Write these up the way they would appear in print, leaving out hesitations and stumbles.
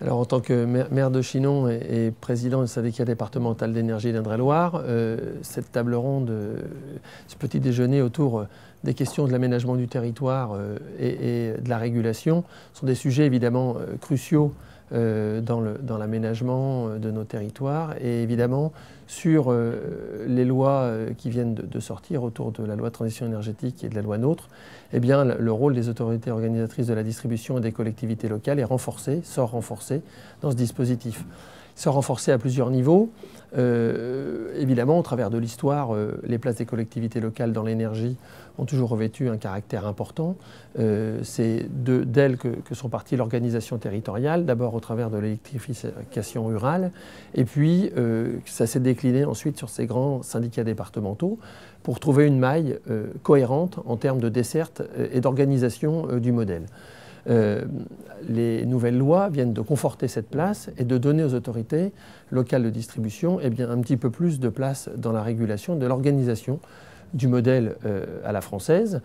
Alors, en tant que maire de Chinon et président du syndicat départemental d'énergie d'Indre-et-Loire, cette table ronde, ce petit déjeuner autour des questions de l'aménagement du territoire et de la régulation sont des sujets évidemment cruciaux dans l'aménagement de nos territoires et évidemment sur les lois qui viennent de sortir autour de la loi de transition énergétique et de la loi NOTRe, eh bien, le rôle des autorités organisatrices de la distribution et des collectivités locales est renforcé, sort renforcé dans ce dispositif. Il sort renforcé à plusieurs niveaux. Évidemment, au travers de l'histoire, les places des collectivités locales dans l'énergie ont toujours revêtu un caractère important. C'est d'elles que sont parties l'organisation territoriale, d'abord au travers de l'électrification rurale, et puis ça s'est décliné ensuite sur ces grands syndicats départementaux pour trouver une maille cohérente en termes de desserte et d'organisation du modèle. Les nouvelles lois viennent de conforter cette place et de donner aux autorités locales de distribution un petit peu plus de place dans la régulation de l'organisation du modèle à la française.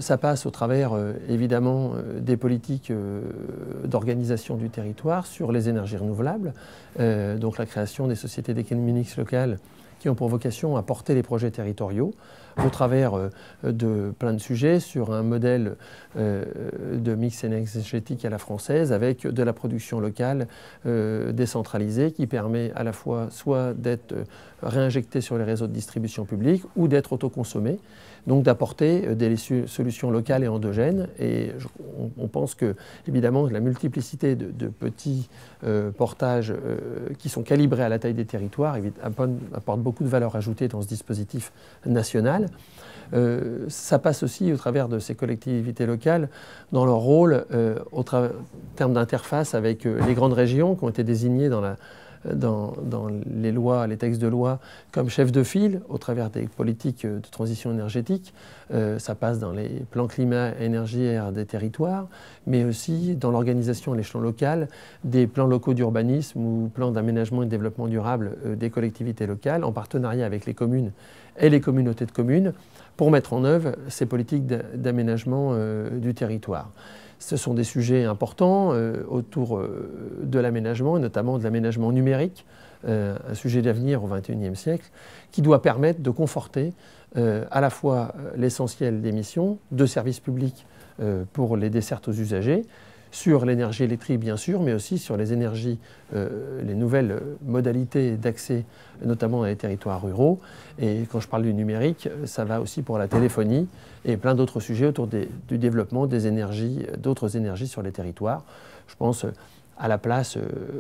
Ça passe au travers évidemment des politiques d'organisation du territoire sur les énergies renouvelables, donc la création des sociétés d'économie mixte locales qui ont pour vocation à porter les projets territoriaux au travers de plein de sujets sur un modèle de mix énergétique à la française avec de la production locale décentralisée qui permet à la fois soit d'être réinjectée sur les réseaux de distribution publique ou d'être autoconsommée, donc d'apporter des solutions locales et endogènes. Et on pense que, évidemment, la multiplicité de petits portages qui sont calibrés à la taille des territoires apporte beaucoup de valeur ajoutée dans ce dispositif national. Ça passe aussi au travers de ces collectivités locales dans leur rôle en termes d'interface avec les grandes régions qui ont été désignées dans les lois, les textes de loi comme chefs de file au travers des politiques de transition énergétique. Ça passe dans les plans climat-énergie des territoires, mais aussi dans l'organisation à l'échelon local des plans locaux d'urbanisme ou plans d'aménagement et de développement durable des collectivités locales en partenariat avec les communes et les communautés de communes pour mettre en œuvre ces politiques d'aménagement du territoire. Ce sont des sujets importants autour de l'aménagement, et notamment de l'aménagement numérique, un sujet d'avenir au XXIe siècle, qui doit permettre de conforter à la fois l'essentiel des missions de services publics pour les dessertes aux usagers, sur l'énergie électrique bien sûr, mais aussi sur les énergies, les nouvelles modalités d'accès, notamment dans les territoires ruraux. Et quand je parle du numérique, ça va aussi pour la téléphonie et plein d'autres sujets autour du développement des énergies, d'autres énergies sur les territoires. Je pense à la place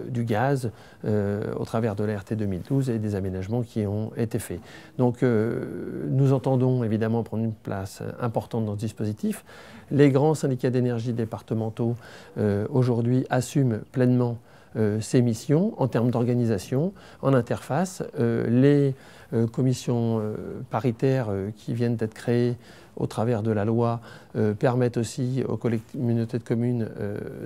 du gaz au travers de la RT 2012 et des aménagements qui ont été faits. Donc nous entendons évidemment prendre une place importante dans ce dispositif. Les grands syndicats d'énergie départementaux aujourd'hui assument pleinement ces missions en termes d'organisation, en interface. Les commissions paritaires qui viennent d'être créées au travers de la loi permettent aussi aux communautés de communes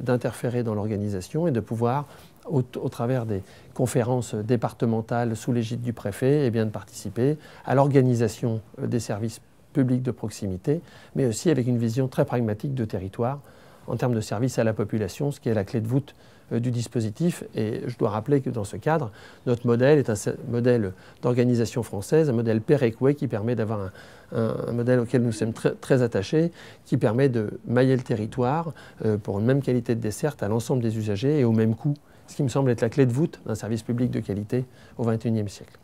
d'interférer dans l'organisation et de pouvoir, au travers des conférences départementales sous l'égide du préfet, de participer à l'organisation des services publics de proximité, mais aussi avec une vision très pragmatique de territoire en termes de service à la population, ce qui est la clé de voûte du dispositif. Et je dois rappeler que dans ce cadre, notre modèle est un modèle d'organisation française, un modèle péréqué qui permet d'avoir un modèle auquel nous sommes très attachés, qui permet de mailler le territoire pour une même qualité de desserte à l'ensemble des usagers et au même coût, ce qui me semble être la clé de voûte d'un service public de qualité au XXIe siècle.